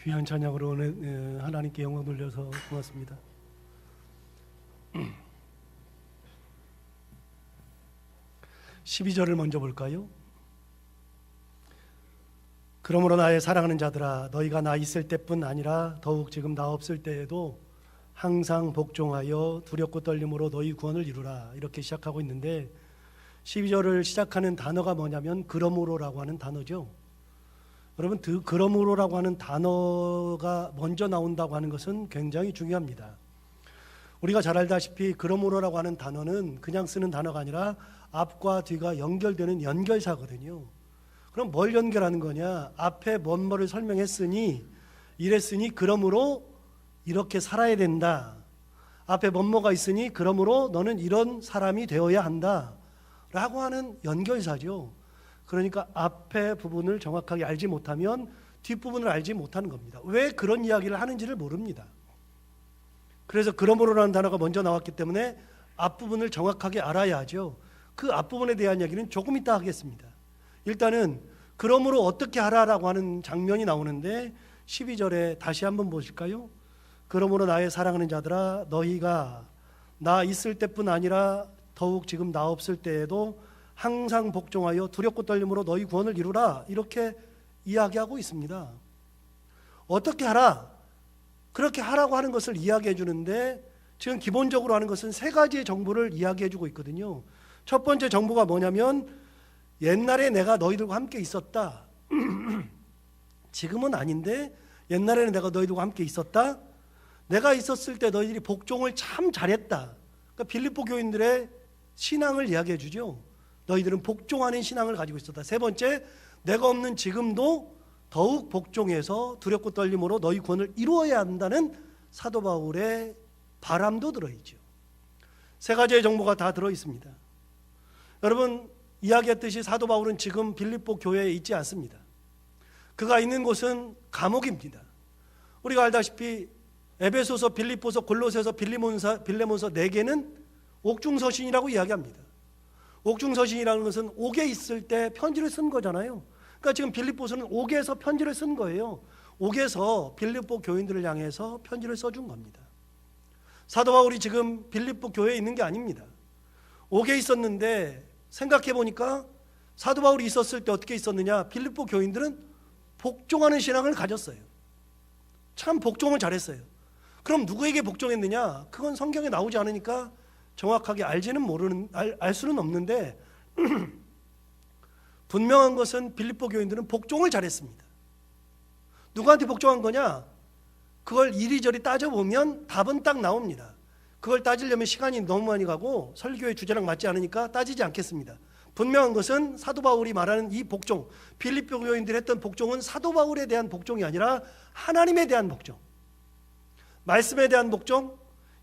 귀한 찬양으로 오늘 하나님께 영광 돌려서 고맙습니다. 12절을 먼저 볼까요? 그러므로 나의 사랑하는 자들아, 너희가 나 있을 때뿐 아니라 더욱 지금 나 없을 때에도 항상 복종하여 두렵고 떨림으로 너희 구원을 이루라. 이렇게 시작하고 있는데 12절을 시작하는 단어가 뭐냐면 그러므로라고 하는 단어죠. 여러분, 그러므로라고 하는 단어가 먼저 나온다고 하는 것은 굉장히 중요합니다. 우리가 잘 알다시피 그러므로라고 하는 단어는 그냥 쓰는 단어가 아니라 앞과 뒤가 연결되는 연결사거든요. 그럼 뭘 연결하는 거냐? 앞에 뭐를 설명했으니 이랬으니 그러므로 이렇게 살아야 된다. 앞에 뭐가 있으니 그러므로 너는 이런 사람이 되어야 한다 라고 하는 연결사죠. 그러니까 앞에 부분을 정확하게 알지 못하면 뒷부분을 알지 못하는 겁니다. 왜 그런 이야기를 하는지를 모릅니다. 그래서 그러므로라는 단어가 먼저 나왔기 때문에 앞부분을 정확하게 알아야 하죠. 그 앞부분에 대한 이야기는 조금 이따 하겠습니다. 일단은 그러므로 어떻게 하라라고 하는 장면이 나오는데 12절에 다시 한번 보실까요? 그러므로 나의 사랑하는 자들아, 너희가 나 있을 때뿐 아니라 더욱 지금 나 없을 때에도 항상 복종하여 두렵고 떨림으로 너희 구원을 이루라. 이렇게 이야기하고 있습니다. 어떻게 하라? 그렇게 하라고 하는 것을 이야기해 주는데 지금 기본적으로 하는 것은 세 가지의 정보를 이야기해 주고 있거든요. 첫 번째 정보가 뭐냐면 옛날에 내가 너희들과 함께 있었다. 지금은 아닌데 옛날에는 내가 너희들과 함께 있었다. 내가 있었을 때 너희들이 복종을 참 잘했다. 그러니까 빌립보 교인들의 신앙을 이야기해 주죠. 너희들은 복종하는 신앙을 가지고 있었다. 세 번째, 내가 없는 지금도 더욱 복종해서 두렵고 떨림으로 너희 구원을 이루어야 한다는 사도 바울의 바람도 들어있죠. 세 가지의 정보가 다 들어있습니다. 여러분, 이야기했듯이 사도 바울은 지금 빌립보 교회에 있지 않습니다. 그가 있는 곳은 감옥입니다. 우리가 알다시피 에베소서, 빌립보서, 골로새서, 빌레몬서 4개는 옥중서신이라고 이야기합니다. 옥중서신이라는 것은 옥에 있을 때 편지를 쓴 거잖아요. 그러니까 지금 빌립보서는 옥에서 편지를 쓴 거예요. 옥에서 빌립보 교인들을 향해서 편지를 써준 겁니다. 사도 바울이 지금 빌립보 교회에 있는 게 아닙니다. 옥에 있었는데 생각해 보니까 사도 바울이 있었을 때 어떻게 있었느냐? 빌립보 교인들은 복종하는 신앙을 가졌어요. 참 복종을 잘했어요. 그럼 누구에게 복종했느냐? 그건 성경에 나오지 않으니까 정확하게 알 수는 없는데 분명한 것은 빌립보 교인들은 복종을 잘했습니다. 누구한테 복종한 거냐? 그걸 이리저리 따져보면 답은 딱 나옵니다. 그걸 따지려면 시간이 너무 많이 가고 설교의 주제랑 맞지 않으니까 따지지 않겠습니다. 분명한 것은 사도 바울이 말하는 이 복종, 빌립보 교인들이 했던 복종은 사도 바울에 대한 복종이 아니라 하나님에 대한 복종, 말씀에 대한 복종,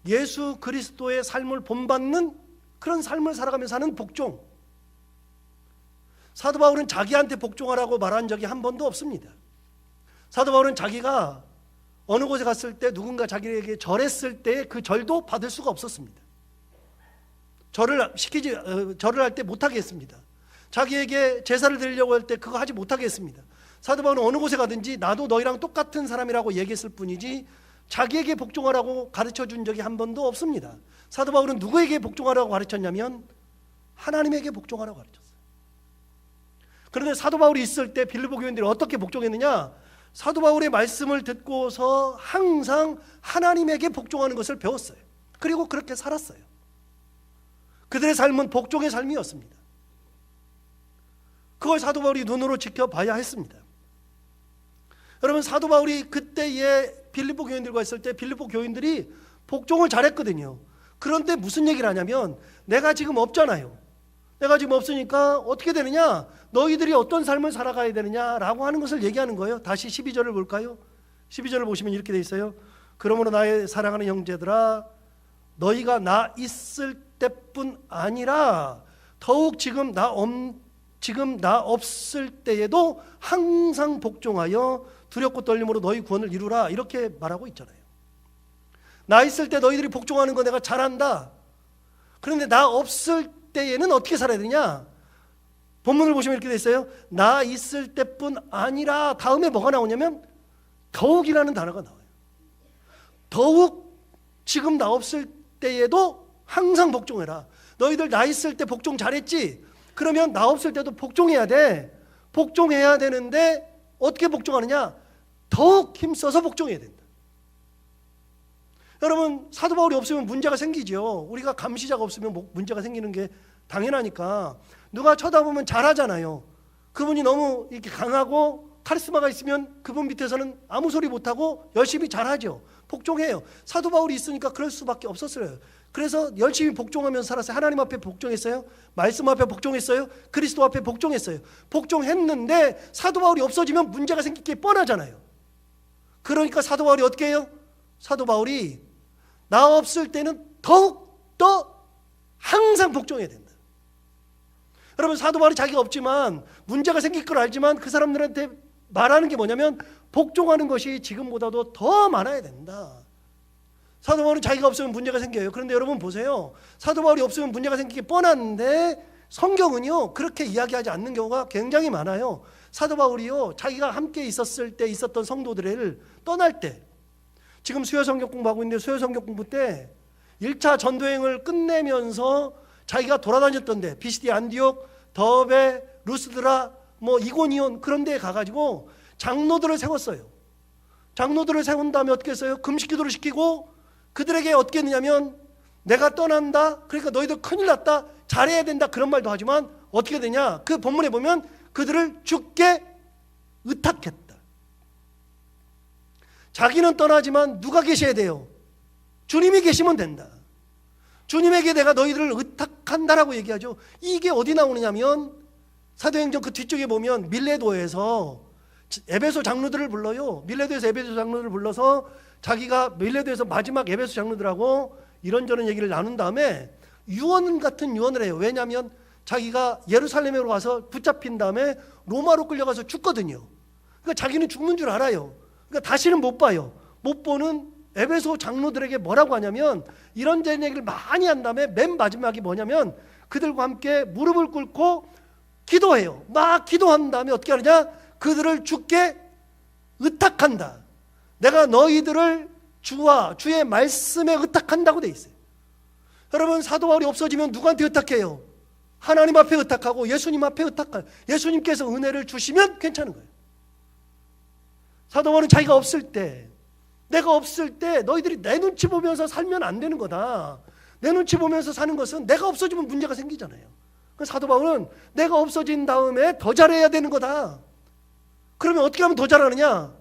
예수 그리스도의 삶을 본받는 그런 삶을 살아가면서 하는 복종. 사도 바울은 자기한테 복종하라고 말한 적이 한 번도 없습니다. 사도 바울은 자기가 어느 곳에 갔을 때 누군가 자기에게 절했을 때 그 절도 받을 수가 없었습니다. 절을 할 때 못하게 했습니다. 자기에게 제사를 드리려고 할 때 그거 하지 못하게 했습니다. 사도 바울은 어느 곳에 가든지 나도 너희랑 똑같은 사람이라고 얘기했을 뿐이지 자기에게 복종하라고 가르쳐 준 적이 한 번도 없습니다. 사도 바울은 누구에게 복종하라고 가르쳤냐면 하나님에게 복종하라고 가르쳤어요. 그런데 사도 바울이 있을 때 빌립보 교인들이 어떻게 복종했느냐? 사도 바울의 말씀을 듣고서 항상 하나님에게 복종하는 것을 배웠어요. 그리고 그렇게 살았어요. 그들의 삶은 복종의 삶이었습니다. 그걸 사도 바울이 눈으로 지켜봐야 했습니다. 여러분, 사도 바울이 그때의 빌립보 교인들과 있을 때 빌립보 교인들이 복종을 잘했거든요. 그런데 무슨 얘기를 하냐면 내가 지금 없잖아요. 내가 지금 없으니까 어떻게 되느냐? 너희들이 어떤 삶을 살아가야 되느냐라고 하는 것을 얘기하는 거예요. 다시 12절을 볼까요? 12절을 보시면 이렇게 돼 있어요. 그러므로 나의 사랑하는 형제들아, 너희가 나 있을 때뿐 아니라 더욱 지금 나 없을 때에도 항상 복종하여 두렵고 떨림으로 너희 구원을 이루라. 이렇게 말하고 있잖아요. 나 있을 때 너희들이 복종하는 거 내가 잘한다. 그런데 나 없을 때에는 어떻게 살아야 되냐? 본문을 보시면 이렇게 돼 있어요. 나 있을 때뿐 아니라 다음에 뭐가 나오냐면 더욱이라는 단어가 나와요. 더욱 지금 나 없을 때에도 항상 복종해라. 너희들 나 있을 때 복종 잘했지? 그러면 나 없을 때도 복종해야 돼. 복종해야 되는데 어떻게 복종하느냐? 더욱 힘써서 복종해야 된다. 여러분, 사도 바울이 없으면 문제가 생기죠. 우리가 감시자가 없으면 문제가 생기는 게 당연하니까. 누가 쳐다보면 잘하잖아요. 그분이 너무 이렇게 강하고 카리스마가 있으면 그분 밑에서는 아무 소리 못하고 열심히 잘하죠. 복종해요. 사도 바울이 있으니까 그럴 수밖에 없었어요. 그래서 열심히 복종하면서 살았어요. 하나님 앞에 복종했어요. 말씀 앞에 복종했어요. 그리스도 앞에 복종했어요. 복종했는데 사도 바울이 없어지면 문제가 생길 게 뻔하잖아요. 그러니까 사도 바울이 어떻게 해요? 사도 바울이 나 없을 때는 더욱 더 항상 복종해야 된다. 여러분, 사도 바울이 자기가 없지만 문제가 생길 걸 알지만 그 사람들한테 말하는 게 뭐냐면 복종하는 것이 지금보다도 더 많아야 된다. 사도 바울은 자기가 없으면 문제가 생겨요. 그런데 여러분 보세요. 사도 바울이 없으면 문제가 생기기 뻔한데 성경은요 그렇게 이야기하지 않는 경우가 굉장히 많아요. 사도 바울이요 자기가 함께 있었을 때 있었던 성도들을 떠날 때, 지금 수요 성경 공부하고 있는데 수요 성경 공부 때 1차 전도행을 끝내면서 자기가 돌아다녔던데 비시디 안디옥, 더베, 루스드라, 이고니온 그런 데에 가가지고 장로들을 세웠어요. 장로들을 세운 다음에 어떻게 했어요? 금식기도를 시키고 그들에게 어떻게 했느냐면 내가 떠난다, 그러니까 너희들 큰일 났다, 잘해야 된다, 그런 말도 하지만 어떻게 되냐? 그 본문에 보면 그들을 죽게 의탁했다. 자기는 떠나지만 누가 계셔야 돼요? 주님이 계시면 된다. 주님에게 내가 너희들을 의탁한다라고 얘기하죠. 이게 어디 나오느냐면 사도행전 그 뒤쪽에 보면 밀레도에서 에베소 장로들을 불러요. 밀레도에서 에베소 장로들을 불러서 자기가 밀레도에서 마지막 에베소 장로들하고 이런저런 얘기를 나눈 다음에 유언 같은 유언을 해요. 왜냐하면 자기가 예루살렘으로 와서 붙잡힌 다음에 로마로 끌려가서 죽거든요. 그러니까 자기는 죽는 줄 알아요. 그러니까 다시는 못 봐요. 못 보는 에베소 장로들에게 뭐라고 하냐면 이런저런 얘기를 많이 한 다음에 맨 마지막이 뭐냐면 그들과 함께 무릎을 꿇고 기도해요. 막 기도한 다음에 어떻게 하느냐? 그들을 죽게 의탁한다. 내가 너희들을 주와 주의 말씀에 의탁한다고 돼 있어요. 여러분, 사도 바울이 없어지면 누구한테 의탁해요? 하나님 앞에 의탁하고 예수님 앞에 의탁해요. 예수님께서 은혜를 주시면 괜찮은 거예요. 사도 바울은 자기가 없을 때, 내가 없을 때 너희들이 내 눈치 보면서 살면 안 되는 거다. 내 눈치 보면서 사는 것은 내가 없어지면 문제가 생기잖아요. 그래서 사도 바울은 내가 없어진 다음에 더 잘해야 되는 거다. 그러면 어떻게 하면 더 잘하느냐?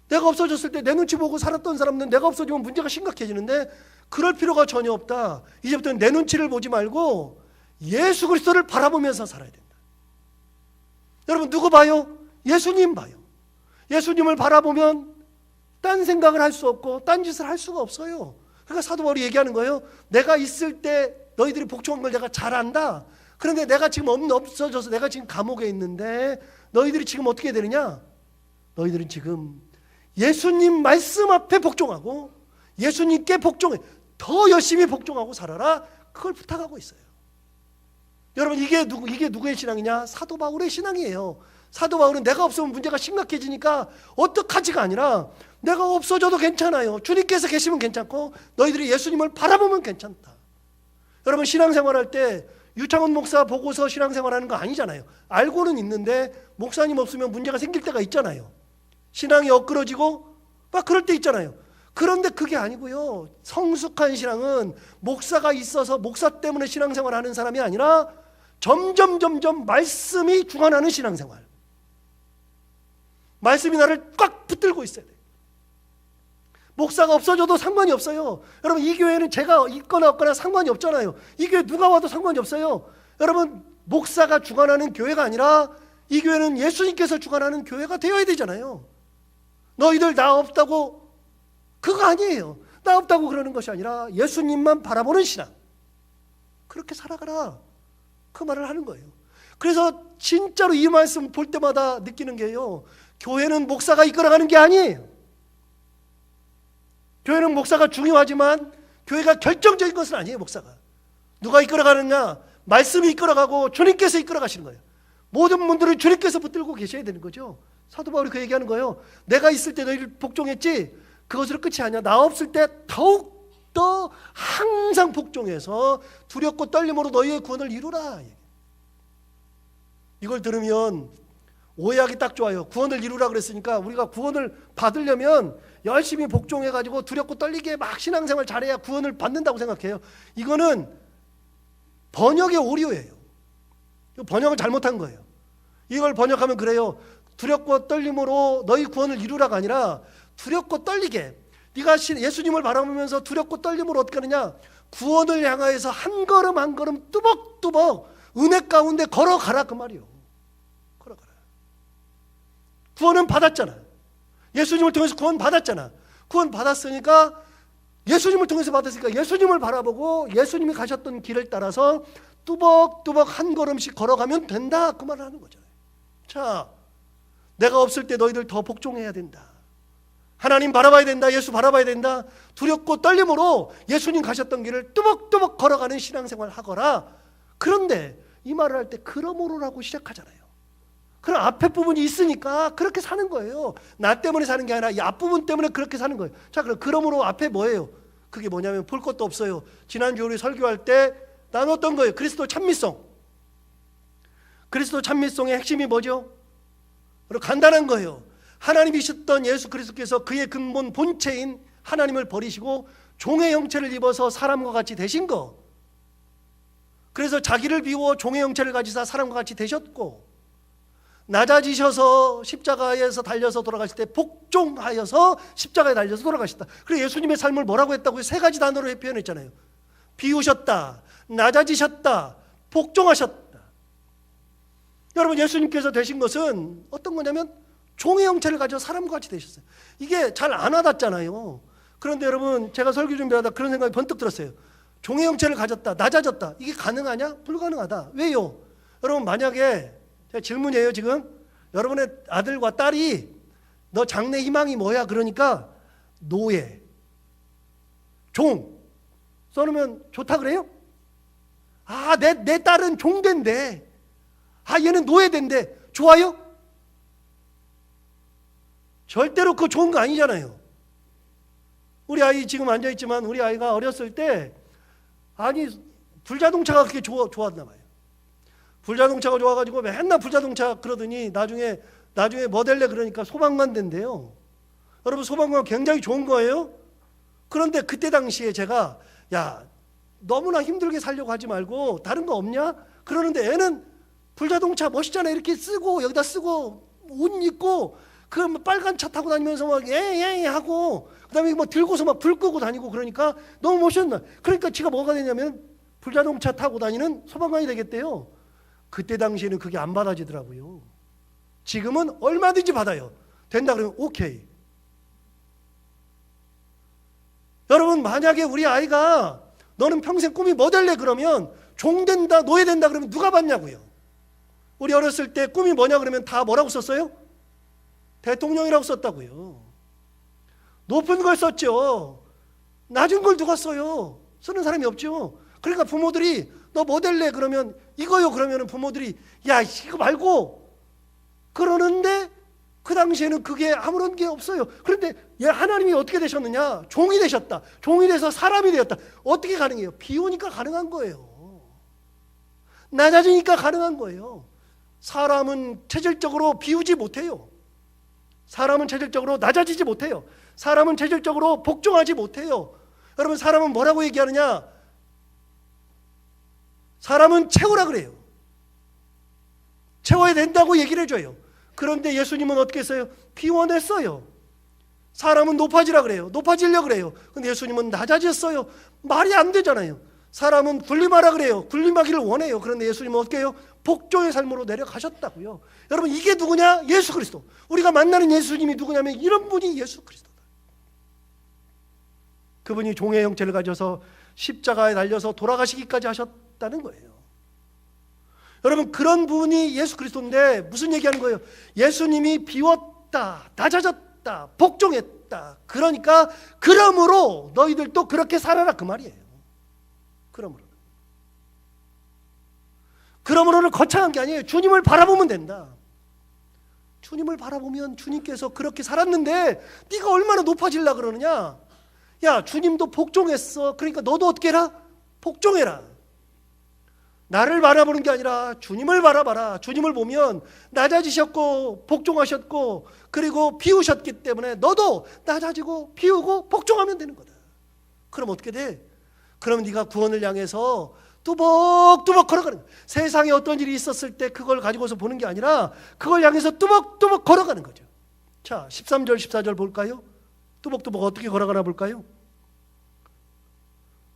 내가 없어졌을 때 내 눈치 보고 살았던 사람은 내가 없어지면 문제가 심각해지는데 그럴 필요가 전혀 없다. 이제부터는 내 눈치를 보지 말고 예수 그리스도를 바라보면서 살아야 된다. 여러분, 누구 봐요? 예수님 봐요. 예수님을 바라보면 딴 생각을 할 수 없고 딴 짓을 할 수가 없어요. 그러니까 사도 바울이 얘기하는 거예요. 내가 있을 때 너희들이 복종한 걸 내가 잘 안다. 그런데 내가 지금 없어져서 내가 지금 감옥에 있는데 너희들이 지금 어떻게 되느냐? 너희들은 지금 예수님 말씀 앞에 복종하고 예수님께 복종해 더 열심히 복종하고 살아라. 그걸 부탁하고 있어요. 여러분, 이게 누구의 신앙이냐? 사도 바울의 신앙이에요. 사도 바울은 내가 없으면 문제가 심각해지니까 어떡하지가 아니라 내가 없어져도 괜찮아요. 주님께서 계시면 괜찮고 너희들이 예수님을 바라보면 괜찮다. 여러분, 신앙생활할 때 유창훈 목사 보고서 신앙생활하는 거 아니잖아요. 알고는 있는데 목사님 없으면 문제가 생길 때가 있잖아요. 신앙이 엇그러지고 막 그럴 때 있잖아요. 그런데 그게 아니고요. 성숙한 신앙은 목사가 있어서 목사 때문에 신앙생활하는 사람이 아니라 점점 말씀이 주관하는 신앙생활. 말씀이 나를 꽉 붙들고 있어야 돼요. 목사가 없어져도 상관이 없어요. 여러분, 이 교회는 제가 있거나 없거나 상관이 없잖아요. 이 교회 누가 와도 상관이 없어요. 여러분, 목사가 주관하는 교회가 아니라 이 교회는 예수님께서 주관하는 교회가 되어야 되잖아요. 너희들 나 없다고, 그거 아니에요. 나 없다고 그러는 것이 아니라 예수님만 바라보는 신앙. 그렇게 살아가라. 그 말을 하는 거예요. 그래서 진짜로 이 말씀 볼 때마다 느끼는 게요. 교회는 목사가 이끌어가는 게 아니에요. 교회는 목사가 중요하지만 교회가 결정적인 것은 아니에요. 목사가 누가 이끌어가느냐? 말씀이 이끌어가고 주님께서 이끌어가시는 거예요. 모든 분들을 주님께서 붙들고 계셔야 되는 거죠. 사도 바울이 그 얘기하는 거예요. 내가 있을 때 너희를 복종했지 그것으로 끝이 아니야. 나 없을 때 더욱더 항상 복종해서 두렵고 떨림으로 너희의 구원을 이루라. 이걸 들으면 오해하기 딱 좋아요. 구원을 이루라 그랬으니까 우리가 구원을 받으려면 열심히 복종해가지고 두렵고 떨리게 막 신앙생활 잘해야 구원을 받는다고 생각해요. 이거는 번역의 오류예요. 번역을 잘못한 거예요. 이걸 번역하면 그래요. 두렵고 떨림으로 너희 구원을 이루라가 아니라 두렵고 떨리게, 네가 예수님을 바라보면서 두렵고 떨림으로 어떻게 하느냐, 구원을 향하여서 한 걸음 한 걸음 뚜벅뚜벅 은혜 가운데 걸어가라 그 말이요. 걸어가라. 구원은 받았잖아. 예수님을 통해서 구원 받았잖아. 구원 받았으니까, 예수님을 통해서 받았으니까 예수님을 바라보고 예수님이 가셨던 길을 따라서 뚜벅뚜벅 한 걸음씩 걸어가면 된다 그 말을 하는 거잖아요. 자, 내가 없을 때 너희들 더 복종해야 된다. 하나님 바라봐야 된다. 예수 바라봐야 된다. 두렵고 떨림으로 예수님 가셨던 길을 뚜벅뚜벅 걸어가는 신앙생활 하거라. 그런데 이 말을 할 때 그러므로라고 시작하잖아요. 그럼 앞에 부분이 있으니까 그렇게 사는 거예요. 나 때문에 사는 게 아니라 이 앞부분 때문에 그렇게 사는 거예요. 자, 그럼 그러므로 앞에 뭐예요? 그게 뭐냐면 볼 것도 없어요. 지난주 우리 설교할 때 나눴던 거예요. 그리스도 찬미송. 그리스도 찬미송의 핵심이 뭐죠? 간단한 거예요. 하나님이셨던 예수 그리스도께서 그의 근본 본체인 하나님을 버리시고 종의 형체를 입어서 사람과 같이 되신 거. 그래서 자기를 비워 종의 형체를 가지사 사람과 같이 되셨고, 낮아지셔서 십자가에서 달려서 돌아가실 때 복종하여서 십자가에 달려서 돌아가셨다. 그래서 예수님의 삶을 뭐라고 했다고요? 세 가지 단어로 표현했잖아요. 비우셨다, 낮아지셨다, 복종하셨다. 여러분, 예수님께서 되신 것은 어떤 거냐면 종의 형체를 가지고 사람과 같이 되셨어요. 이게 잘 안 와닿잖아요. 그런데 여러분, 제가 설교 준비하다 그런 생각이 번뜩 들었어요. 종의 형체를 가졌다, 낮아졌다. 이게 가능하냐? 불가능하다. 왜요? 여러분, 만약에 제가 질문이에요 지금. 여러분의 아들과 딸이 너 장래 희망이 뭐야? 그러니까 노예, 종 써놓으면 좋다 그래요? 아, 내 딸은 종된대. 아, 얘는 노예된대. 좋아요? 절대로 그거 좋은 거 아니잖아요. 우리 아이 지금 앉아있지만 우리 아이가 어렸을 때, 아니, 불자동차가 그렇게 좋았나 봐요. 불자동차가 좋아가지고 맨날 불자동차 그러더니 나중에 뭐 될래 그러니까 소방관 된대요. 여러분, 소방관 굉장히 좋은 거예요. 그런데 그때 당시에 제가, 야, 너무나 힘들게 살려고 하지 말고 다른 거 없냐? 그러는데 애는 불자동차 멋있잖아. 이렇게 쓰고 여기다 쓰고 옷 입고 그 빨간 차 타고 다니면서 막 예예 하고, 그다음에 뭐 들고서 막 불 끄고 다니고, 그러니까 너무 멋있나. 그러니까 지가 뭐가 되냐면 불자동차 타고 다니는 소방관이 되겠대요. 그때 당시에는 그게 안 받아지더라고요. 지금은 얼마든지 받아요. 된다 그러면 오케이. 여러분, 만약에 우리 아이가 너는 평생 꿈이 뭐 될래 그러면 종 된다, 노예 된다 그러면 누가 받냐고요. 우리 어렸을 때 꿈이 뭐냐 그러면 다 뭐라고 썼어요? 대통령이라고 썼다고요. 높은 걸 썼죠. 낮은 걸 누가 써요? 쓰는 사람이 없죠. 그러니까 부모들이 너 뭐 될래 그러면 이거요 그러면 부모들이 야, 이거 말고 그러는데 그 당시에는 그게 아무런 게 없어요. 그런데 하나님이 어떻게 되셨느냐? 종이 되셨다. 종이 돼서 사람이 되었다. 어떻게 가능해요? 비우니까 가능한 거예요. 낮아지니까 가능한 거예요. 사람은 체질적으로 비우지 못해요. 사람은 체질적으로 낮아지지 못해요. 사람은 체질적으로 복종하지 못해요. 여러분, 사람은 뭐라고 얘기하느냐? 사람은 채우라 그래요. 채워야 된다고 얘기를 해줘요. 그런데 예수님은 어떻게 했어요? 비워냈어요. 사람은 높아지라 그래요. 높아지려고 그래요. 근데 예수님은 낮아졌어요. 말이 안 되잖아요. 사람은 군림하라 그래요. 군림하기를 원해요. 그런데 예수님은 어떻게 해요? 복종의 삶으로 내려가셨다고요. 여러분, 이게 누구냐? 예수 그리스도. 우리가 만나는 예수님이 누구냐면 이런 분이 예수 그리스도다. 그분이 종의 형체를 가져서 십자가에 달려서 돌아가시기까지 하셨다는 거예요. 여러분, 그런 분이 예수 그리스도인데 무슨 얘기하는 거예요? 예수님이 비웠다, 낮아졌다, 복종했다. 그러니까 그러므로 너희들도 그렇게 살아라 그 말이에요. 그러므로를 거창한 게 아니에요. 주님을 바라보면 된다. 주님을 바라보면 주님께서 그렇게 살았는데 네가 얼마나 높아지려고 그러느냐. 야, 주님도 복종했어. 그러니까 너도 어떻게 해라? 복종해라. 나를 바라보는 게 아니라 주님을 바라봐라. 주님을 보면 낮아지셨고 복종하셨고 그리고 비우셨기 때문에 너도 낮아지고 비우고 복종하면 되는 거다. 그럼 어떻게 돼? 그럼 네가 구원을 향해서 뚜벅뚜벅 걸어가는 거야. 세상에 어떤 일이 있었을 때 그걸 가지고서 보는 게 아니라 그걸 향해서 뚜벅뚜벅 걸어가는 거죠. 자, 13절 14절 볼까요? 뚜벅뚜벅 어떻게 걸어가나 볼까요?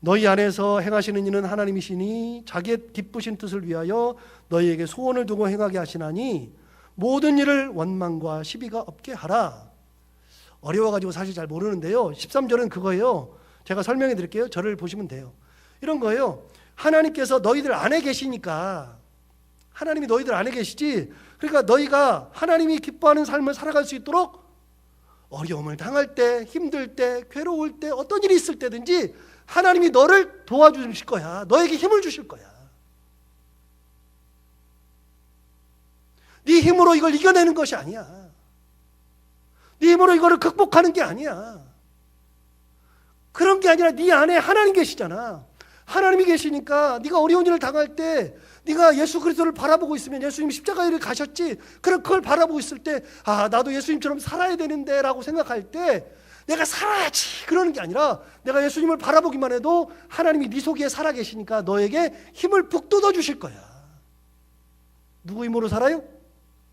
너희 안에서 행하시는 이는 하나님이시니 자기의 기쁘신 뜻을 위하여 너희에게 소원을 두고 행하게 하시나니 모든 일을 원망과 시비가 없게 하라. 어려워가지고 사실 잘 모르는데요, 13절은 그거예요. 제가 설명해 드릴게요. 저를 보시면 돼요. 이런 거예요. 하나님께서 너희들 안에 계시니까, 하나님이 너희들 안에 계시지, 그러니까 너희가 하나님이 기뻐하는 삶을 살아갈 수 있도록 어려움을 당할 때, 힘들 때, 괴로울 때, 어떤 일이 있을 때든지 하나님이 너를 도와주실 거야. 너에게 힘을 주실 거야. 네 힘으로 이걸 이겨내는 것이 아니야. 네 힘으로 이거를 극복하는 게 아니야. 그런 게 아니라 네 안에 하나님 계시잖아. 하나님이 계시니까 네가 어려운 일을 당할 때 네가 예수 그리스도를 바라보고 있으면, 예수님이 십자가에 가셨지, 그럼 그걸 바라보고 있을 때 아, 나도 예수님처럼 살아야 되는데 라고 생각할 때 내가 살아야지 그러는 게 아니라 내가 예수님을 바라보기만 해도 하나님이 네 속에 살아 계시니까 너에게 힘을 북돋워 주실 거야. 누구 힘으로 살아요?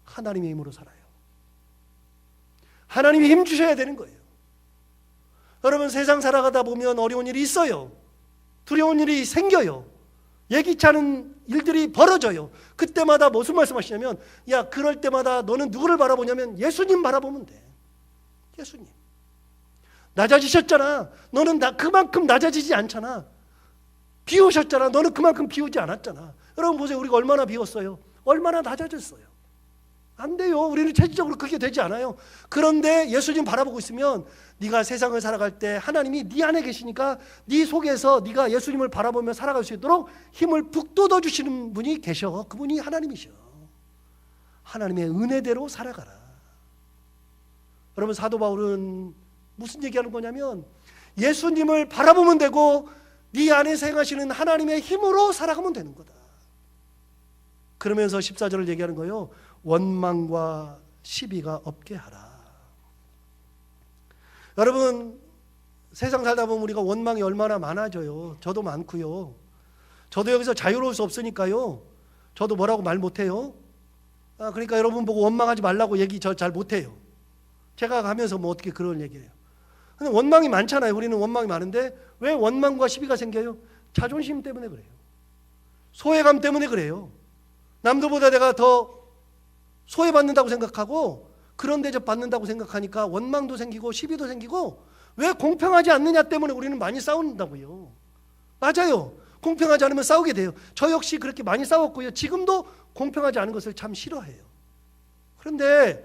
하나님의 힘으로 살아요. 하나님이 힘 주셔야 되는 거예요. 여러분, 세상 살아가다 보면 어려운 일이 있어요. 두려운 일이 생겨요. 예기치 않은 일들이 벌어져요. 그때마다 무슨 말씀하시냐면, 야, 그럴 때마다 너는 누구를 바라보냐면 예수님 바라보면 돼. 예수님. 낮아지셨잖아. 너는 그만큼 낮아지지 않잖아. 비우셨잖아. 너는 그만큼 비우지 않았잖아. 여러분 보세요. 우리가 얼마나 비웠어요? 얼마나 낮아졌어요? 안 돼요. 우리는 체질적으로 그게 되지 않아요. 그런데 예수님 바라보고 있으면 네가 세상을 살아갈 때 하나님이 네 안에 계시니까 네 속에서 네가 예수님을 바라보며 살아갈 수 있도록 힘을 북돋워 주시는 분이 계셔. 그분이 하나님이셔. 하나님의 은혜대로 살아가라. 여러분, 사도 바울은 무슨 얘기하는 거냐면 예수님을 바라보면 되고 네 안에서 행하시는 하나님의 힘으로 살아가면 되는 거다. 그러면서 14절을 얘기하는 거예요. 원망과 시비가 없게 하라. 여러분, 세상 살다 보면 우리가 원망이 얼마나 많아져요. 저도 많고요. 저도 여기서 자유로울 수 없으니까요, 저도 뭐라고 말 못해요. 그러니까 여러분 보고 원망하지 말라고 얘기 저 잘 못해요. 제가 가면서 뭐 어떻게 그런 얘기를 해요. 근데 원망이 많잖아요. 우리는 원망이 많은데 왜 원망과 시비가 생겨요? 자존심 때문에 그래요. 소외감 때문에 그래요. 남들보다 내가 더 소외받는다고 생각하고 그런 대접 받는다고 생각하니까 원망도 생기고 시비도 생기고, 왜 공평하지 않느냐 때문에 우리는 많이 싸운다고요. 맞아요. 공평하지 않으면 싸우게 돼요. 저 역시 그렇게 많이 싸웠고요. 지금도 공평하지 않은 것을 참 싫어해요. 그런데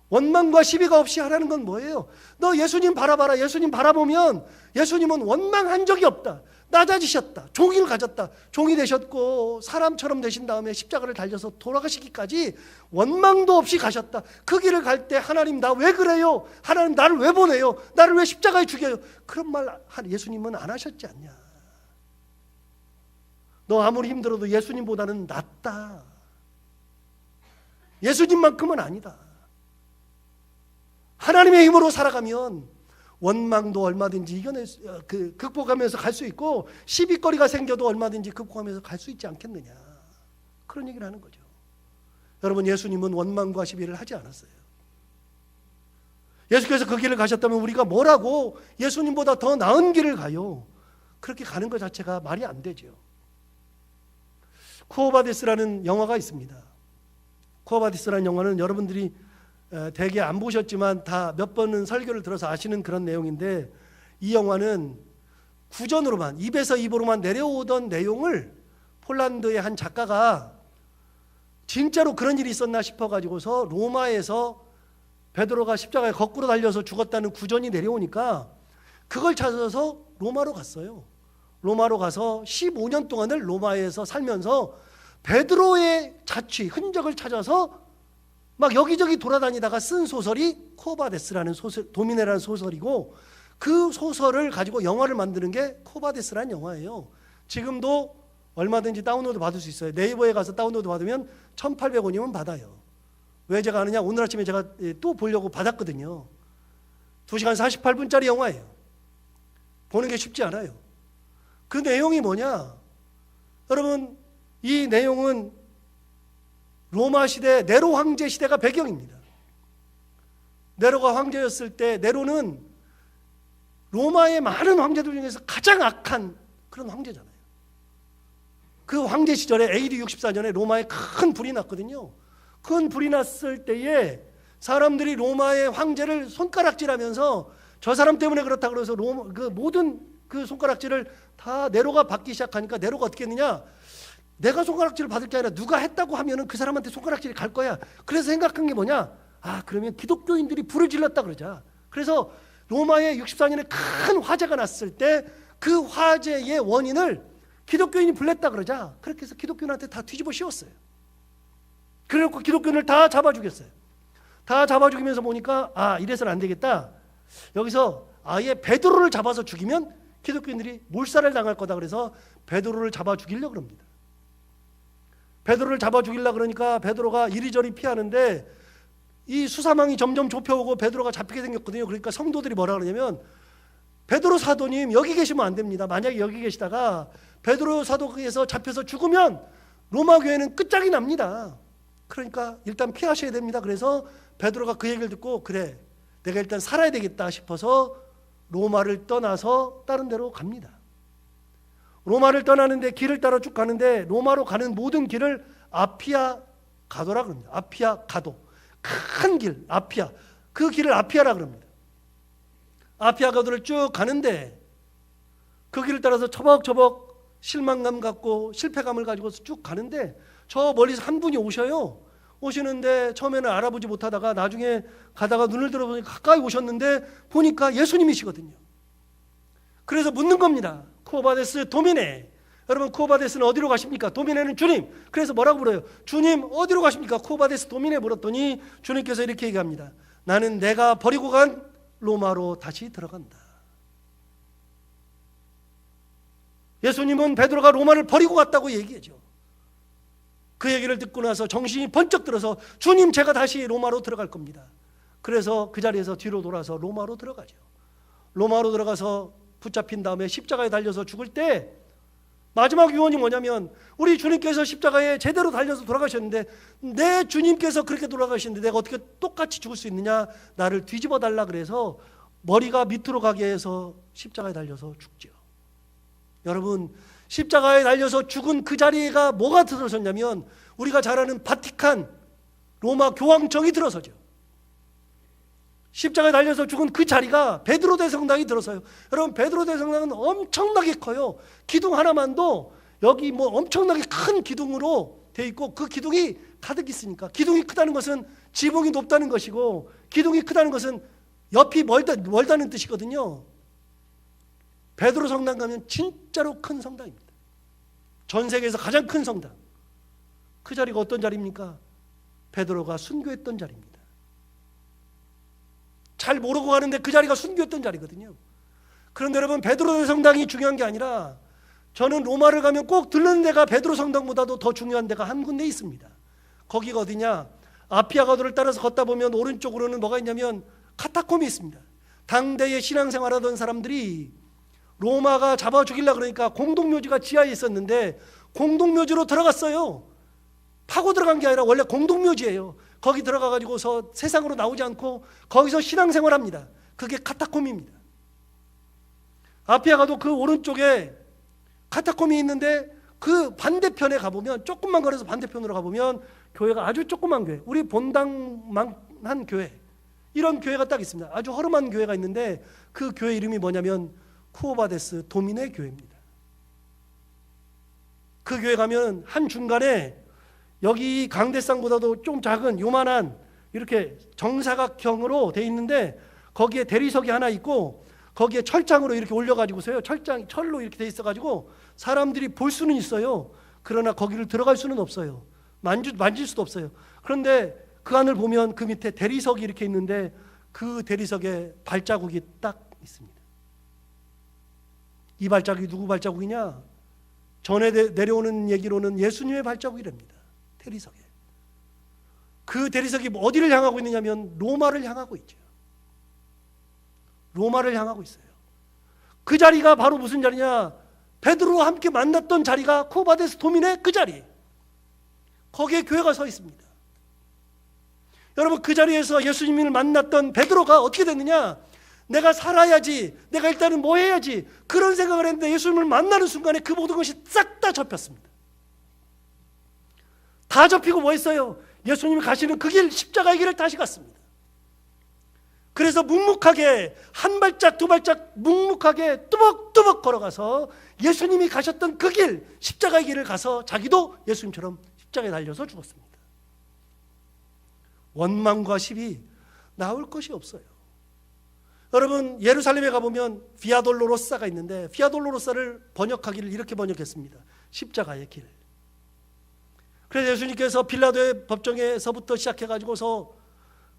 원망과 시비가 없이 하라는 건 뭐예요? 너 예수님 바라봐라. 예수님 바라보면 예수님은 원망한 적이 없다. 낮아지셨다. 종이를 가졌다. 종이 되셨고 사람처럼 되신 다음에 십자가를 달려서 돌아가시기까지 원망도 없이 가셨다. 그 길을 갈 때 하나님 나 왜 그래요? 하나님 나를 왜 보내요? 나를 왜 십자가에 죽여요? 그런 말 예수님은 안 하셨지 않냐. 너 아무리 힘들어도 예수님보다는 낫다. 예수님만큼은 아니다. 하나님의 힘으로 살아가면 원망도 얼마든지 극복하면서 갈 수 있고, 시비거리가 생겨도 얼마든지 극복하면서 갈 수 있지 않겠느냐. 그런 얘기를 하는 거죠. 여러분, 예수님은 원망과 시비를 하지 않았어요. 예수께서 그 길을 가셨다면 우리가 뭐라고 예수님보다 더 나은 길을 가요. 그렇게 가는 것 자체가 말이 안 되죠. 쿠오바디스라는 영화가 있습니다. 쿠오바디스라는 영화는 여러분들이 대개 안 보셨지만 다 몇 번은 설교를 들어서 아시는 그런 내용인데, 이 영화는 구전으로만, 입에서 입으로만 내려오던 내용을 폴란드의 한 작가가 진짜로 그런 일이 있었나 싶어가지고서 로마에서 베드로가 십자가에 거꾸로 달려서 죽었다는 구전이 내려오니까 그걸 찾아서 로마로 갔어요. 로마로 가서 15년 동안을 로마에서 살면서 베드로의 자취, 흔적을 찾아서 막 여기저기 돌아다니다가 쓴 소설이 쿠오바데스라는 소설, 도미네라는 소설이고, 그 소설을 가지고 영화를 만드는 게 쿠오바데스라는 영화예요. 지금도 얼마든지 다운로드 받을 수 있어요. 네이버에 가서 다운로드 받으면 1,800원이면 받아요. 왜 제가 아느냐? 오늘 아침에 제가 또 보려고 받았거든요. 2시간 48분짜리 영화예요. 보는 게 쉽지 않아요. 그 내용이 뭐냐? 여러분, 이 내용은 로마 시대, 네로 황제 시대가 배경입니다. 네로가 황제였을 때, 네로는 로마의 많은 황제들 중에서 가장 악한 그런 황제잖아요. 그 황제 시절에 AD 64년에 로마에 큰 불이 났거든요. 큰 불이 났을 때에 사람들이 로마의 황제를 손가락질하면서 저 사람 때문에 그렇다 그래서 그 모든 그 손가락질을 다 네로가 받기 시작하니까 네로가 어떻게 했느냐? 내가 손가락질을 받을 게 아니라 누가 했다고 하면은 그 사람한테 손가락질이 갈 거야. 그래서 생각한 게 뭐냐? 그러면 기독교인들이 불을 질렀다 그러자. 그래서 로마에 64년에 큰 화재가 났을 때 그 화재의 원인을 기독교인이 불냈다 그러자. 그렇게 해서 기독교인한테 다 뒤집어 씌웠어요. 그래놓고 기독교인을 다 잡아 죽였어요. 다 잡아 죽이면서 보니까 이래서는 안 되겠다. 여기서 아예 베드로를 잡아서 죽이면 기독교인들이 몰살을 당할 거다. 그래서 베드로를 잡아 죽이려고 그럽니다. 베드로를 잡아 죽이려고 그러니까 베드로가 이리저리 피하는데 이 수사망이 점점 좁혀오고 베드로가 잡히게 생겼거든요. 그러니까 성도들이 뭐라 그러냐면, 베드로 사도님 여기 계시면 안 됩니다. 만약에 여기 계시다가 베드로 사도에서 잡혀서 죽으면 로마 교회는 끝장이 납니다. 그러니까 일단 피하셔야 됩니다. 그래서 베드로가 그 얘기를 듣고, 그래, 내가 일단 살아야 되겠다 싶어서 로마를 떠나서 다른 데로 갑니다. 로마를 떠나는데 길을 따라 쭉 가는데 로마로 가는 모든 길을 아피아 가도라 그럽니다. 아피아 가도, 큰 길, 아피아, 그 길을 아피아라 그럽니다. 아피아 가도를 쭉 가는데 그 길을 따라서 처벅처벅 실망감 갖고 실패감을 가지고 쭉 가는데 저 멀리서 한 분이 오시는데 처음에는 알아보지 못하다가 나중에 가다가 눈을 들어보니까 가까이 오셨는데 보니까 예수님이시거든요. 그래서 묻는 겁니다. 쿠오바데스 도미네. 여러분, 쿠오바데스는 어디로 가십니까? 도미네는 주님. 그래서 뭐라고 물어요? 주님 어디로 가십니까? 쿠오바데스 도미네 물었더니 주님께서 이렇게 얘기합니다. 나는 내가 버리고 간 로마로 다시 들어간다. 예수님은 베드로가 로마를 버리고 갔다고 얘기하죠. 그 얘기를 듣고 나서 정신이 번쩍 들어서, 주님 제가 다시 로마로 들어갈 겁니다. 그래서 그 자리에서 뒤로 돌아서 로마로 들어가죠. 로마로 들어가서 붙잡힌 다음에 십자가에 달려서 죽을 때 마지막 유언이 뭐냐면, 우리 주님께서 십자가에 제대로 달려서 돌아가셨는데 내 주님께서 그렇게 돌아가시는데 내가 어떻게 똑같이 죽을 수 있느냐, 나를 뒤집어 달라 그래서 머리가 밑으로 가게 해서 십자가에 달려서 죽죠. 여러분, 십자가에 달려서 죽은 그 자리가 뭐가 들어섰냐면 우리가 잘 아는 바티칸 로마 교황청이 들어서죠. 십자가에 달려서 죽은 그 자리가 베드로 대성당이 들어서요. 여러분, 베드로 대성당은 엄청나게 커요. 기둥 하나만도 여기 뭐 엄청나게 큰 기둥으로 돼 있고, 그 기둥이 가득 있으니까, 기둥이 크다는 것은 지붕이 높다는 것이고, 기둥이 크다는 것은 옆이 멀다는 뜻이거든요. 베드로 성당 가면 진짜로 큰 성당입니다. 전 세계에서 가장 큰 성당. 그 자리가 어떤 자리입니까? 베드로가 순교했던 자리입니다. 잘 모르고 가는데 그 자리가 순교했던 자리거든요. 그런데 여러분, 베드로 성당이 중요한 게 아니라 저는 로마를 가면 꼭 들르는 데가 베드로 성당보다도 더 중요한 데가 한 군데 있습니다. 거기가 어디냐? 아피아 가도를 따라서 걷다 보면 오른쪽으로는 뭐가 있냐면 카타콤이 있습니다. 당대의 신앙생활하던 사람들이 로마가 잡아 죽이려고 그러니까 공동묘지가 지하에 있었는데 공동묘지로 들어갔어요. 파고 들어간 게 아니라 원래 공동묘지예요. 거기 들어가가지고서 세상으로 나오지 않고 거기서 신앙생활합니다. 그게 카타콤입니다. 아피아 가도 그 오른쪽에 카타콤이 있는데 그 반대편에 가보면, 조금만 걸어서 반대편으로 가보면 교회가 아주 조그만 교회, 우리 본당만한 교회, 이런 교회가 딱 있습니다. 아주 허름한 교회가 있는데 그 교회 이름이 뭐냐면 쿠오바데스 도미네 교회입니다. 그 교회 가면 한 중간에 여기 강대상보다도 좀 작은 요만한 이렇게 정사각형으로 돼 있는데 거기에 대리석이 하나 있고 거기에 철장으로 이렇게 올려가지고서요, 철로 이렇게 돼 있어가지고 사람들이 볼 수는 있어요. 그러나 거기를 들어갈 수는 없어요. 만질 수도 없어요. 그런데 그 안을 보면 그 밑에 대리석이 이렇게 있는데 그 대리석에 발자국이 딱 있습니다. 이 발자국이 누구 발자국이냐? 전에 내려오는 얘기로는 예수님의 발자국이랍니다. 대리석에. 그 대리석이 어디를 향하고 있느냐면 로마를 향하고 있죠. 로마를 향하고 있어요. 그 자리가 바로 무슨 자리냐? 베드로와 함께 만났던 자리가 쿠바데스 도민의 그 자리. 거기에 교회가 서 있습니다. 여러분, 그 자리에서 예수님을 만났던 베드로가 어떻게 됐느냐? 내가 살아야지, 내가 일단은 뭐 해야지, 그런 생각을 했는데 예수님을 만나는 순간에 그 모든 것이 싹 다 접혔습니다. 다 접히고 뭐 했어요? 예수님이 가시는 그 길, 십자가의 길을 다시 갔습니다. 그래서 묵묵하게 한 발짝 두 발짝 묵묵하게 뚜벅뚜벅 걸어가서 예수님이 가셨던 그 길, 십자가의 길을 가서 자기도 예수님처럼 십자가에 달려서 죽었습니다. 원망과 시비 나올 것이 없어요. 여러분, 예루살렘에 가보면 비아돌로로사가 있는데 비아돌로로사를 번역하기를 이렇게 번역했습니다. 십자가의 길. 그래서 예수님께서 빌라도의 법정에서부터 시작해가지고서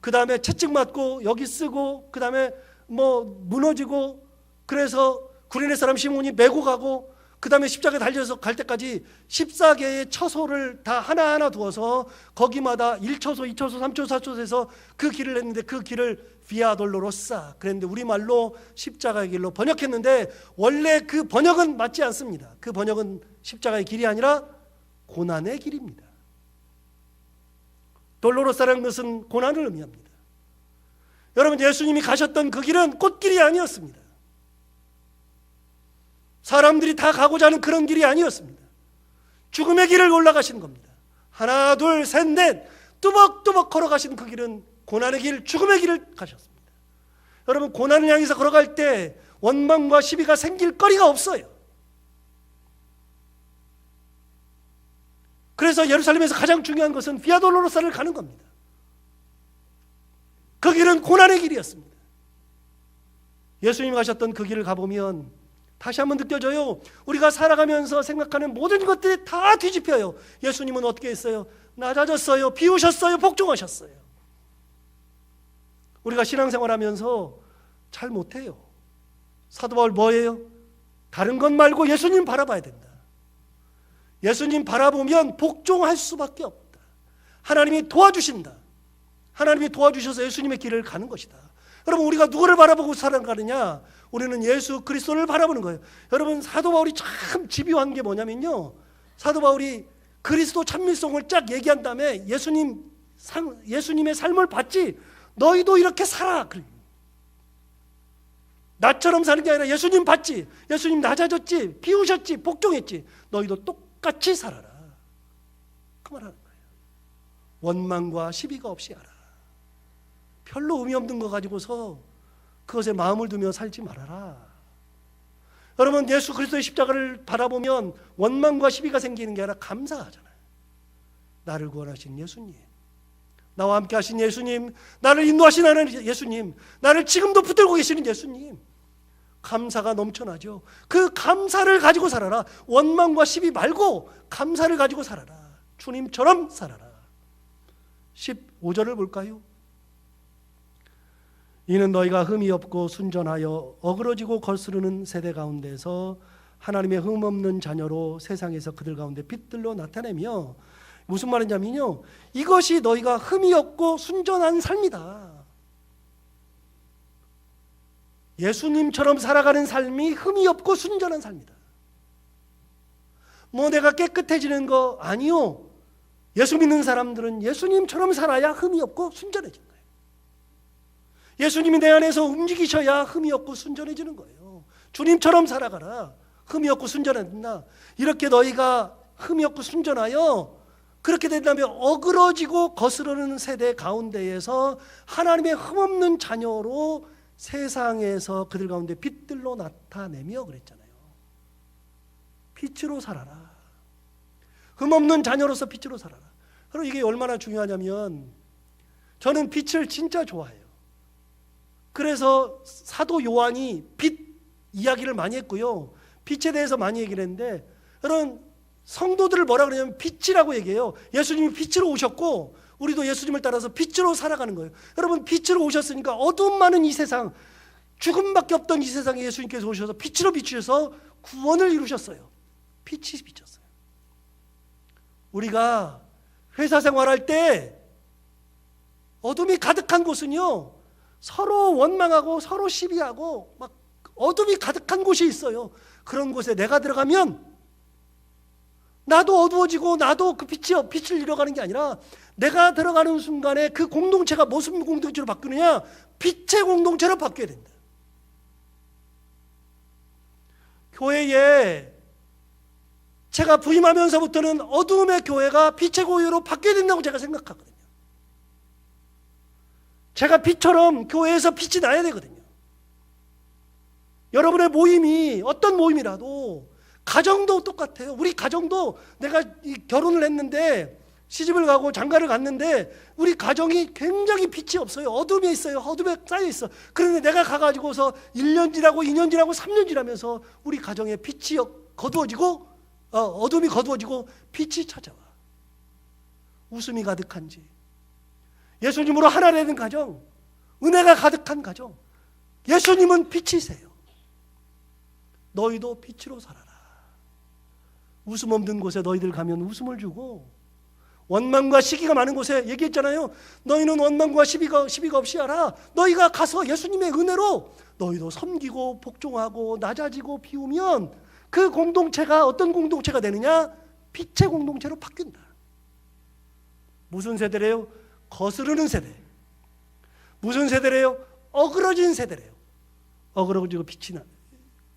그 다음에 채찍 맞고 여기 쓰고 그 다음에 뭐 무너지고 그래서 구레네 사람 시몬이 메고 가고 그 다음에 십자가에 달려서 갈 때까지 14개의 처소를 다 하나하나 두어서 거기마다 1처소, 2처소, 3처소, 4처소에서 그 길을 했는데 그 길을 비아 돌로로사 그랬는데 우리말로 십자가의 길로 번역했는데 원래 그 번역은 맞지 않습니다. 그 번역은 십자가의 길이 아니라 고난의 길입니다. 돌로로사라는 것은 고난을 의미합니다. 여러분, 예수님이 가셨던 그 길은 꽃길이 아니었습니다. 사람들이 다 가고자 하는 그런 길이 아니었습니다. 죽음의 길을 올라가시는 겁니다. 하나, 둘, 셋, 넷 뚜벅뚜벅 걸어가신 그 길은 고난의 길, 죽음의 길을 가셨습니다. 여러분, 고난을 향해서 걸어갈 때 원망과 시비가 생길 거리가 없어요. 그래서 예루살렘에서 가장 중요한 것은 비아돌로로사를 가는 겁니다. 그 길은 고난의 길이었습니다. 예수님이 가셨던 그 길을 가보면 다시 한번 느껴져요. 우리가 살아가면서 생각하는 모든 것들이 다 뒤집혀요. 예수님은 어떻게 했어요? 낮아졌어요. 비우셨어요. 복종하셨어요. 우리가 신앙생활하면서 잘 못해요. 사도 바울 뭐예요? 다른 것 말고 예수님 바라봐야 된다. 예수님 바라보면 복종할 수밖에 없다. 하나님이 도와주신다. 하나님이 도와주셔서 예수님의 길을 가는 것이다. 여러분, 우리가 누구를 바라보고 살아가느냐? 우리는 예수 그리스도를 바라보는 거예요. 여러분, 사도 바울이 참 집요한 게 뭐냐면요, 사도 바울이 그리스도 찬미성을 쫙 얘기한 다음에 예수님의 삶을 봤지 너희도 이렇게 살아. 나처럼 사는 게 아니라 예수님 봤지, 예수님 낮아졌지, 비우셨지, 복종했지, 너희도 똑같이 살아라. 그 말 하는 거예요. 원망과 시비가 없이 알아. 별로 의미 없는 거 가지고서 그것에 마음을 두며 살지 말아라. 여러분, 예수 그리스도의 십자가를 바라보면 원망과 시비가 생기는 게 아니라 감사하잖아요. 나를 구원하신 예수님, 나와 함께 하신 예수님, 나를 인도하시는 예수님, 나를 지금도 붙들고 계시는 예수님, 감사가 넘쳐나죠. 그 감사를 가지고 살아라. 원망과 시비 말고 감사를 가지고 살아라. 주님처럼 살아라. 15절을 볼까요? 이는 너희가 흠이 없고 순전하여 어그러지고 거스르는 세대 가운데서 하나님의 흠 없는 자녀로 세상에서 그들 가운데 빛들로 나타내며, 무슨 말이냐면요, 이것이 너희가 흠이 없고 순전한 삶이다. 예수님처럼 살아가는 삶이 흠이 없고 순전한 삶이다. 뭐 내가 깨끗해지는 거 아니요. 예수 믿는 사람들은 예수님처럼 살아야 흠이 없고 순전해지는 거예요. 예수님이 내 안에서 움직이셔야 흠이 없고 순전해지는 거예요. 주님처럼 살아가라. 흠이 없고 순전해진다. 이렇게 너희가 흠이 없고 순전하여 그렇게 된다면 어그러지고 거스르는 세대 가운데에서 하나님의 흠없는 자녀로 세상에서 그들 가운데 빛들로 나타내며 그랬잖아요. 빛으로 살아라. 흠없는 자녀로서 빛으로 살아라. 그리고 이게 얼마나 중요하냐면, 저는 빛을 진짜 좋아해요. 그래서 사도 요한이 빛 이야기를 많이 했고요, 빛에 대해서 많이 얘기를 했는데, 여러분, 성도들을 뭐라 그러냐면 빛이라고 얘기해요. 예수님이 빛으로 오셨고 우리도 예수님을 따라서 빛으로 살아가는 거예요. 여러분, 빛으로 오셨으니까 어두움 많은 이 세상, 죽음밖에 없던 이 세상에 예수님께서 오셔서 빛으로 비추셔서 구원을 이루셨어요. 빛이 비쳤어요. 우리가 회사 생활할 때 어둠이 가득한 곳은요, 서로 원망하고 서로 시비하고 막 어둠이 가득한 곳이 있어요. 그런 곳에 내가 들어가면 나도 어두워지고 나도 그 빛을 잃어가는 게 아니라 내가 들어가는 순간에 그 공동체가 무슨 공동체로 바뀌느냐? 빛의 공동체로 바뀌어야 된다. 교회에 제가 부임하면서부터는 어두움의 교회가 빛의 교회로 바뀌어야 된다고 제가 생각하거든요. 제가 빛처럼 교회에서 빛이 나야 되거든요. 여러분의 모임이 어떤 모임이라도, 가정도 똑같아요. 우리 가정도, 내가 결혼을 했는데 시집을 가고 장가를 갔는데 우리 가정이 굉장히 빛이 없어요. 어둠에 있어요. 어둠에 쌓여 있어. 그런데 내가 가가지고서 1년 지나고 2년 지나고 3년 지나면서 우리 가정에 빛이 거두어지고 어둠이 거두어지고 빛이 찾아와. 웃음이 가득한지, 예수님으로 하나 되는 가정, 은혜가 가득한 가정, 예수님은 빛이세요. 너희도 빛으로 살아라. 웃음 없는 곳에 너희들 가면 웃음을 주고, 원망과 시기가 많은 곳에 얘기했잖아요. 너희는 원망과 시비가 없이 하라. 너희가 가서 예수님의 은혜로 너희도 섬기고 복종하고 낮아지고 비우면 그 공동체가 어떤 공동체가 되느냐? 빛의 공동체로 바뀐다. 무슨 세대래요? 거스르는 세대. 무슨 세대래요? 어그러진 세대래요. 어그러지고 빛이 나,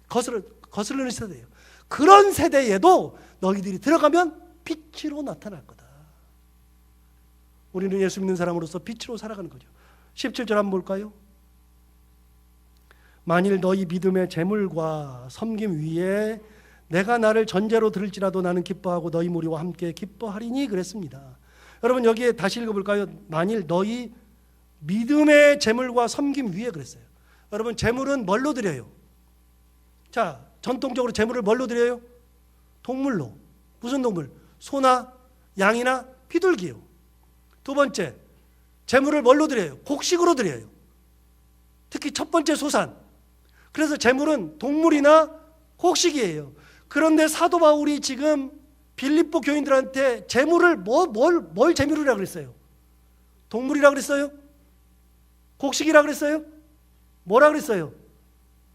거스르는 세대예요. 그런 세대에도 너희들이 들어가면 빛으로 나타날 거다. 우리는 예수 믿는 사람으로서 빛으로 살아가는 거죠. 17절 한번 볼까요? 만일 너희 믿음의 재물과 섬김 위에 내가 나를 전제로 들을지라도 나는 기뻐하고 너희 무리와 함께 기뻐하리니 그랬습니다. 여러분, 여기에 다시 읽어볼까요? 만일 너희 믿음의 재물과 섬김 위에 그랬어요. 여러분, 재물은 뭘로 드려요? 자, 전통적으로 재물을 뭘로 드려요? 동물로. 무슨 동물? 소나 양이나 비둘기요. 두 번째, 재물을 뭘로 드려요? 곡식으로 드려요. 특히 첫 번째 소산. 그래서 재물은 동물이나 곡식이에요. 그런데 사도 바울이 지금 빌립보 교인들한테 재물을 뭘 재물이라고 그랬어요? 동물이라고 그랬어요? 곡식이라고 그랬어요? 뭐라고 그랬어요?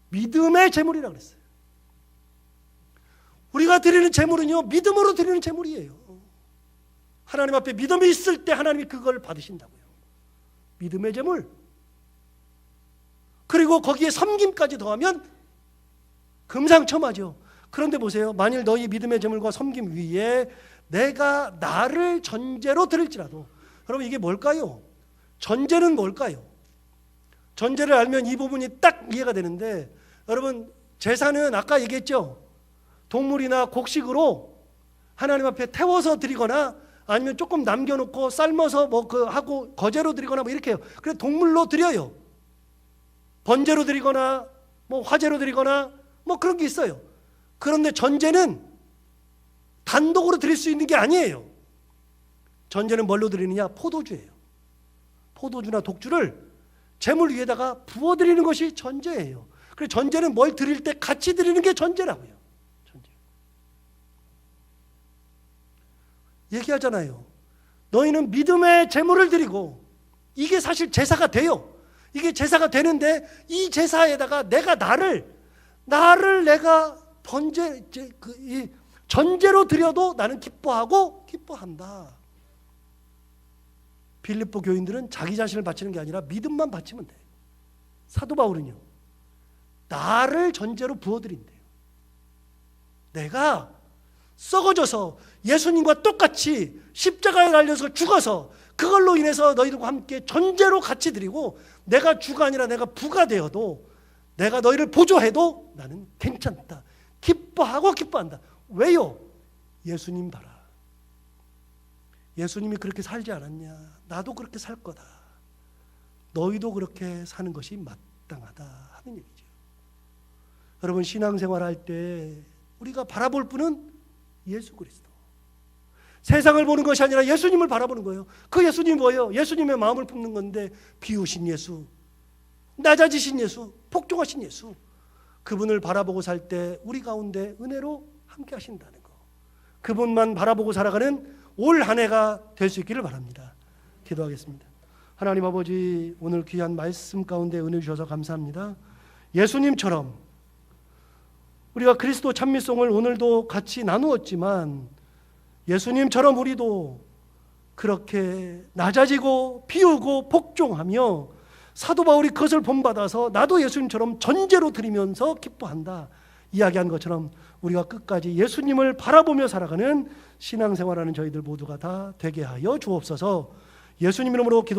믿음의 재물이라고 그랬어요. 우리가 드리는 재물은요, 믿음으로 드리는 재물이에요. 하나님 앞에 믿음이 있을 때 하나님이 그걸 받으신다고요. 믿음의 재물. 그리고 거기에 섬김까지 더하면 금상첨화죠. 그런데 보세요. 만일 너희 믿음의 재물과 섬김 위에 내가 나를 전제로 드릴지라도. 여러분, 이게 뭘까요? 전제는 뭘까요? 전제를 알면 이 부분이 딱 이해가 되는데, 여러분, 제사는 아까 얘기했죠. 동물이나 곡식으로 하나님 앞에 태워서 드리거나 아니면 조금 남겨놓고 삶아서 하고 거제로 드리거나 이렇게 해요. 그래서 동물로 드려요. 번제로 드리거나 화제로 드리거나 그런 게 있어요. 그런데 전제는 단독으로 드릴 수 있는 게 아니에요. 전제는 뭘로 드리느냐? 포도주예요. 포도주나 독주를 제물 위에다가 부어드리는 것이 전제예요. 그래서 전제는 뭘 드릴 때 같이 드리는 게 전제라고요. 전제. 얘기하잖아요. 너희는 믿음의 제물을 드리고, 이게 사실 제사가 돼요. 이게 제사가 되는데 이 제사에다가 내가 나를 내가 전제로 드려도 나는 기뻐한다. 빌립보 교인들은 자기 자신을 바치는 게 아니라 믿음만 바치면 돼. 사도 바울은요, 나를 전제로 부어드린대요. 내가 썩어져서 예수님과 똑같이 십자가에 달려서 죽어서 그걸로 인해서 너희들과 함께 전제로 같이 드리고, 내가 주가 아니라 내가 부가 되어도, 내가 너희를 보조해도 나는 괜찮다. 기뻐한다. 왜요? 예수님 봐라. 예수님이 그렇게 살지 않았냐? 나도 그렇게 살 거다. 너희도 그렇게 사는 것이 마땅하다 하는 얘기죠. 여러분, 신앙생활 할 때 우리가 바라볼 분은 예수 그리스도. 세상을 보는 것이 아니라 예수님을 바라보는 거예요. 그 예수님이 뭐예요? 예수님의 마음을 품는 건데 비우신 예수, 낮아지신 예수, 복종하신 예수, 그분을 바라보고 살 때 우리 가운데 은혜로 함께 하신다는 거, 그분만 바라보고 살아가는 올 한 해가 될 수 있기를 바랍니다. 기도하겠습니다. 하나님 아버지, 오늘 귀한 말씀 가운데 은혜 주셔서 감사합니다. 예수님처럼 우리가 그리스도 찬미송을 오늘도 같이 나누었지만 예수님처럼 우리도 그렇게 낮아지고 비우고 복종하며 사도 바울이 그것을 본받아서 나도 예수님처럼 전제로 드리면서 기뻐한다 이야기한 것처럼 우리가 끝까지 예수님을 바라보며 살아가는 신앙생활하는 저희들 모두가 다 되게 하여 주옵소서. 예수님 이름으로 기도